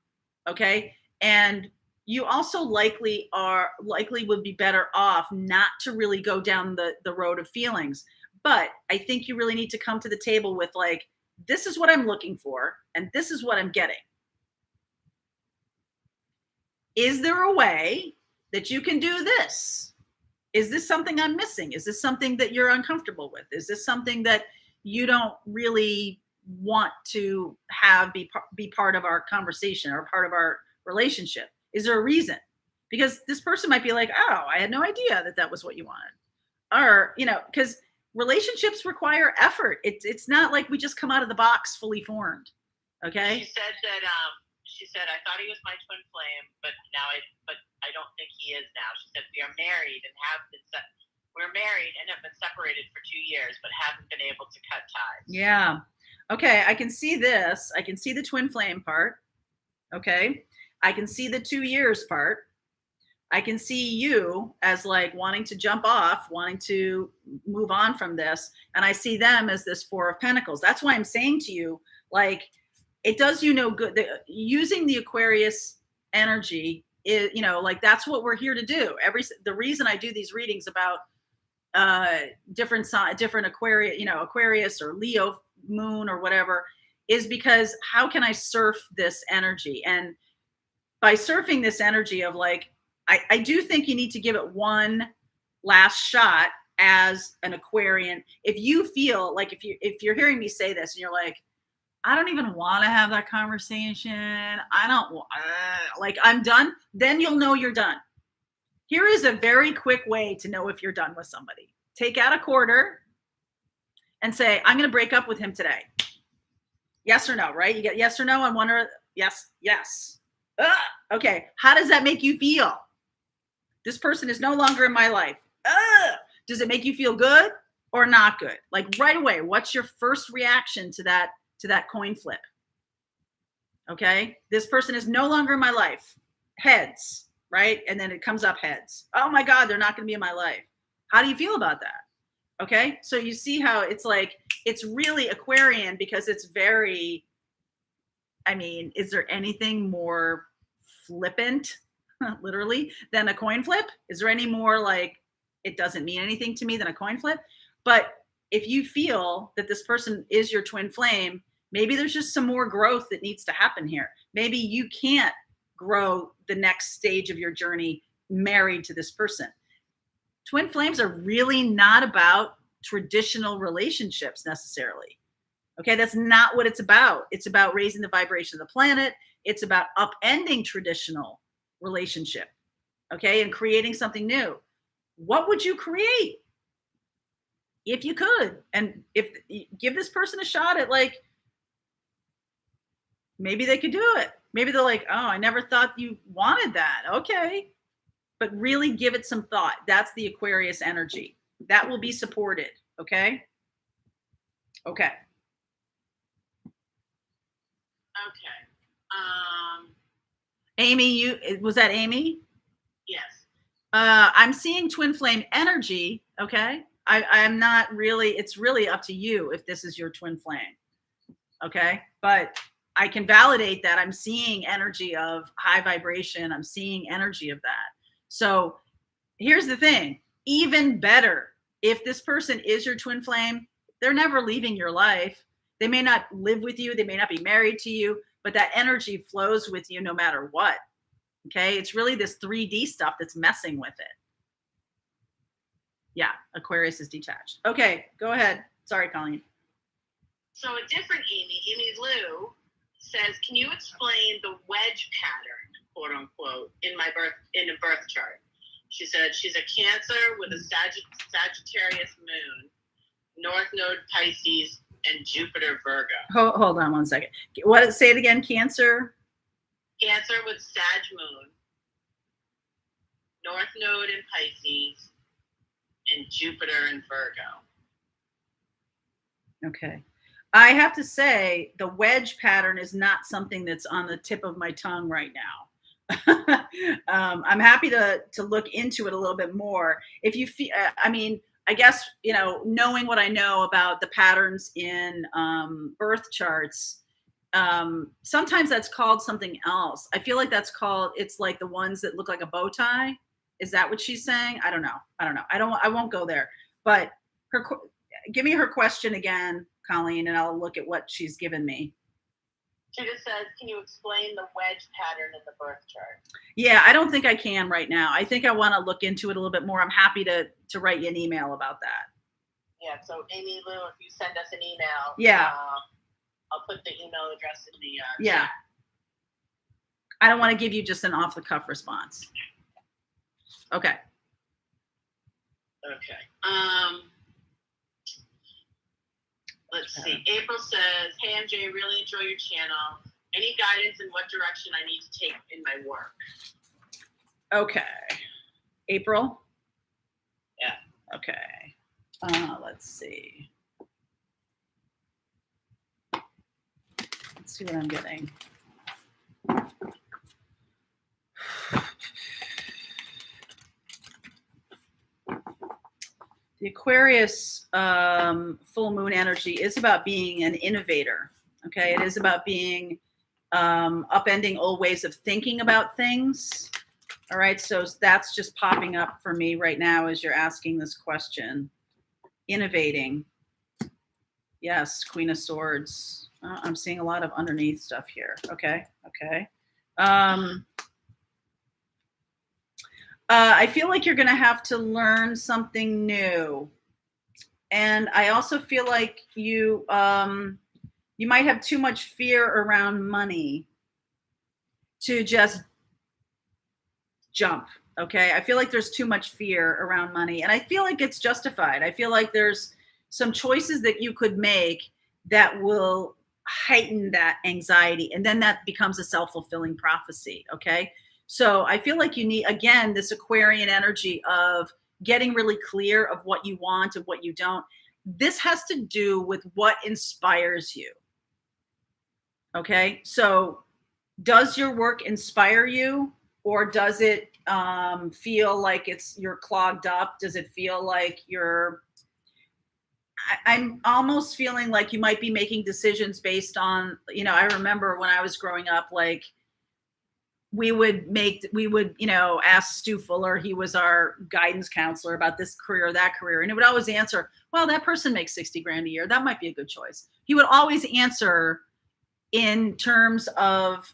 Okay. And you also likely would be better off not to really go down the road of feelings, But I think you really need to come to the table with like, this is what I'm looking for, and this is what I'm getting. Is there a way that you can do this? Is this something I'm missing? Is this something that you're uncomfortable with? Is this something that you don't really want to have be part of our conversation or part of our relationship? Is there a reason? Because this person might be like, oh, I had no idea that that was what you wanted. Or, because relationships require effort. It's not like we just come out of the box fully formed. Okay. She said, I thought he was my twin flame, but I don't think he is now. She said, we're married and have been separated for 2 years, but haven't been able to cut ties. Yeah. Okay. I can see this. I can see the twin flame part. Okay. I can see the 2 years part. I can see you as like wanting to jump off, wanting to move on from this. And I see them as this Four of Pentacles. That's why I'm saying to you, like, it does you no good. Using the Aquarius energy is, like, that's what we're here to do. The reason I do these readings about different Aquarius or Leo moon or whatever, is because how can I surf this energy? And by surfing this energy of like, I do think you need to give it one last shot as an Aquarian. If you feel like, if you're hearing me say this and you're like, I don't even want to have that conversation, I don't like, I'm done, then you'll know you're done. Here is a very quick way to know if you're done with somebody. Take out a quarter and say, I'm going to break up with him today. Yes or no, right? You get yes or no on one, or yes. Okay. How does that make you feel? This person is no longer in my life. Does it make you feel good or not good? Like right away, what's your first reaction to that coin flip? Okay. This person is no longer in my life. Heads, right? And then it comes up heads. Oh my God, they're not going to be in my life. How do you feel about that? Okay. So you see how it's like, it's really Aquarian because it's very, is there anything more flippant, literally, than a coin flip? Is there any more like, it doesn't mean anything to me than a coin flip? But if you feel that this person is your twin flame, maybe there's just some more growth that needs to happen here. Maybe you can't grow the next stage of your journey married to this person. Twin flames are really not about traditional relationships necessarily. Okay, that's not what it's about. It's about raising the vibration of the planet. It's about upending traditional relationship, okay, and creating something new. What would you create if you could? And if give this person a shot at like, maybe they could do it. Maybe they're like, oh, I never thought you wanted that. Okay, but really give it some thought. That's the Aquarius energy. That will be supported. Okay. Okay. Amy, was that Amy? Yes. I'm seeing twin flame energy. Okay. I'm not really, it's really up to you if this is your twin flame. Okay. But I can validate that I'm seeing energy of high vibration. I'm seeing energy of that. So here's the thing, even better, if this person is your twin flame, they're never leaving your life. They may not live with you. They may not be married to you, but that energy flows with you no matter what. Okay. It's really this 3D stuff that's messing with it. Yeah. Aquarius is detached. Okay. Go ahead. Sorry, Colleen. So a different Amy Lou says, can you explain the wedge pattern, quote unquote, in a birth chart? She said she's a Cancer with a Sagittarius moon, North Node Pisces, and Jupiter Virgo. Hold on one second. What? Say it again. Cancer with Sag moon, North Node in Pisces, and Jupiter in Virgo. Okay. I have to say the wedge pattern is not something that's on the tip of my tongue right now. I'm happy to look into it a little bit more. If you feel, I guess, knowing what I know about the patterns in birth charts, sometimes that's called something else. I feel like it's like the ones that look like a bow tie. Is that what she's saying? I don't know. I won't go there. But give me her question again, Colleen, and I'll look at what she's given me. She just says, can you explain the wedge pattern in the birth chart? Yeah, I don't think I can right now. I think I want to look into it a little bit more. I'm happy to write you an email about that. Yeah, so Amy Lou, if you send us an email, yeah, I'll put the email address in the yeah. chat. I don't want to give you just an off-the-cuff response. Okay. Okay. Let's see. April says, hey, MJ, really enjoy your channel. Any guidance in what direction I need to take in my work? Okay. April? Yeah. Okay. Let's see. Let's see what I'm getting. The Aquarius full moon energy is about being an innovator. Okay. It is about being upending old ways of thinking about things. All right. So that's just popping up for me right now as you're asking this question. Innovating. Yes. Queen of Swords. I'm seeing a lot of underneath stuff here. Okay. Okay. I feel like you're going to have to learn something new. And I also feel like you might have too much fear around money to just jump. Okay. I feel like there's too much fear around money, and I feel like it's justified. I feel like there's some choices that you could make that will heighten that anxiety. And then that becomes a self-fulfilling prophecy. Okay. So I feel like you need, again, this Aquarian energy of getting really clear of what you want and what you don't. This has to do with what inspires you. Okay. So does your work inspire you, or does it feel like you're clogged up? Does it feel like I'm almost feeling like you might be making decisions based on, I remember when I was growing up, like, we would, ask Stu Fuller, he was our guidance counselor, about this career or that career. And it would always answer, well, that person makes 60 grand a year. That might be a good choice. He would always answer in terms of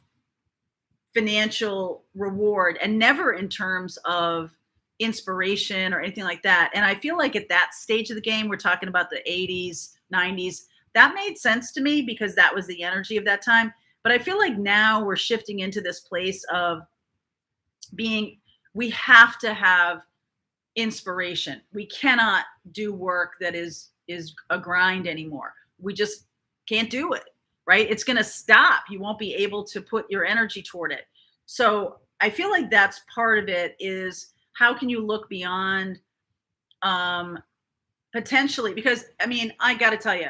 financial reward and never in terms of inspiration or anything like that. And I feel like at that stage of the game, we're talking about the 80s, 90s, that made sense to me because that was the energy of that time. But I feel like now we're shifting into this place of we have to have inspiration. We cannot do work that is a grind anymore. We just can't do it, right? It's going to stop. You won't be able to put your energy toward it. So I feel like that's part of it, is how can you look beyond potentially, because I got to tell you,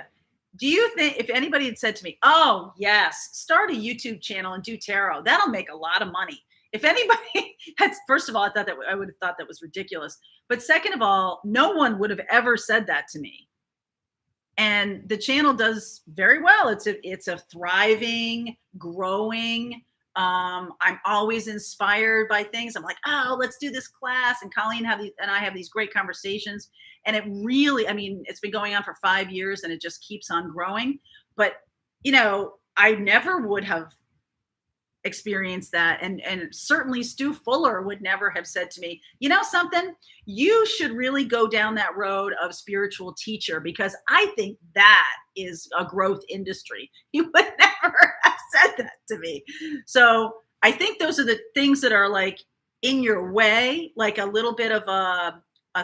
do you think if anybody had said to me, oh, yes, start a YouTube channel and do tarot, that'll make a lot of money. If anybody had, first of all, I would have thought that was ridiculous. But second of all, no one would have ever said that to me. And the channel does very well. It's a thriving, growing. I'm always inspired by things. I'm like, oh, let's do this class. And Colleen and I have these great conversations. And it really, it's been going on for 5 years and it just keeps on growing. But, I never would have experienced that. And certainly Stu Fuller would never have said to me, something, you should really go down that road of spiritual teacher, because I think that is a growth industry. He would never have said that to me. So I think those are the things that are like in your way, like a little bit of a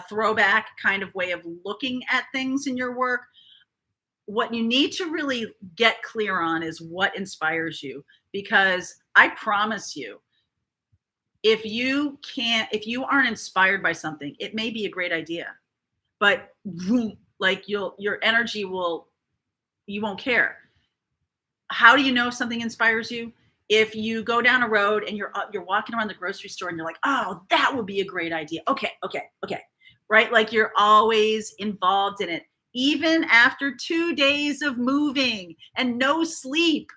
throwback kind of way of looking at things in your work. What you need to really get clear on is what inspires you, because I promise you, if you aren't inspired by something, it may be a great idea, but like your energy you won't care. How do you know if something inspires you? If you go down a road and you're walking around the grocery store and you're like, oh, that would be a great idea. Okay. Right? Like you're always involved in it. Even after 2 days of moving and no sleep,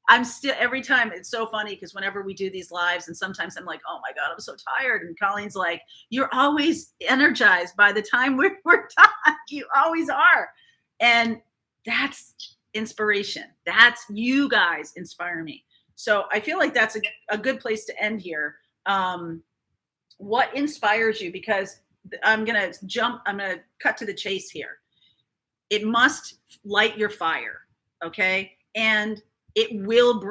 I'm still, every time, it's so funny because whenever we do these lives, and sometimes I'm like, oh my God, I'm so tired. And Colleen's like, you're always energized by the time we're done. You always are. And that's inspiration. That's, you guys inspire me. So I feel like that's a good place to end here. What inspires you? Because I'm going to cut to the chase here. It must light your fire. Okay. And it will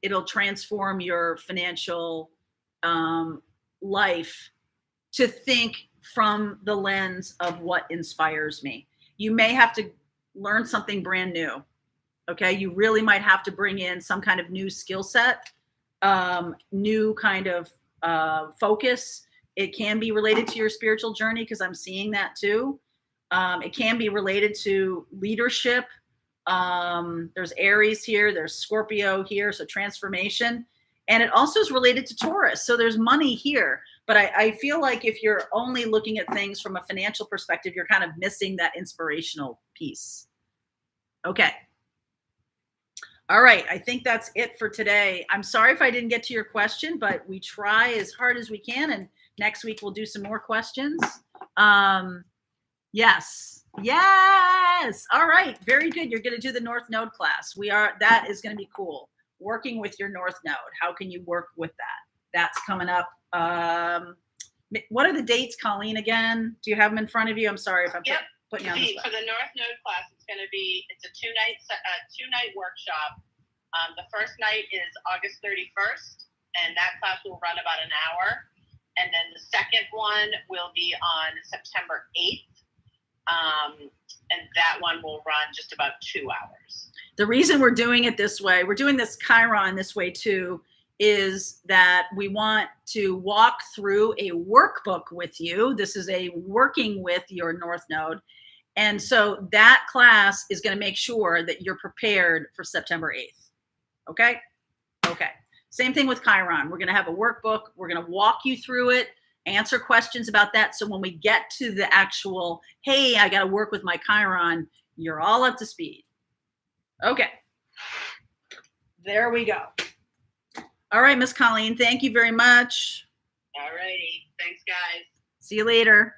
it'll transform your financial life to think from the lens of what inspires me. You may have to learn something brand new. Okay. You really might have to bring in some kind of new skill set, new kind of focus. It can be related to your spiritual journey, because I'm seeing that too. It can be related to leadership. There's Aries here, there's Scorpio here, so transformation. And it also is related to Taurus. So there's money here. But I feel like if you're only looking at things from a financial perspective, you're kind of missing that inspirational piece. Okay. All right. I think that's it for today. I'm sorry if I didn't get to your question, but we try as hard as we can. And next week we'll do some more questions. Yes. Yes. All right. Very good. You're going to do the North Node class. That is going to be cool. Working with your North Node. How can you work with that? That's coming up. What are the dates, Colleen, again? Do you have them in front of you? I'm sorry if I'm putting you on the spot. For the North Node class, it's a two-night workshop. The first night is August 31st, and that class will run about an hour. And then the second one will be on September 8th. And that one will run just about 2 hours. The reason we're doing it this way, we're doing this Chiron this way too, is that we want to walk through a workbook with you. This is a working with your North Node. And so that class is going to make sure that you're prepared for September 8th. Okay? Okay. Same thing with Chiron. We're going to have a workbook. We're going to walk you through it, answer questions about that. So when we get to the actual, hey, I got to work with my Chiron, you're all up to speed. Okay. There we go. All right, Miss Colleen, thank you very much. All righty. Thanks, guys. See you later.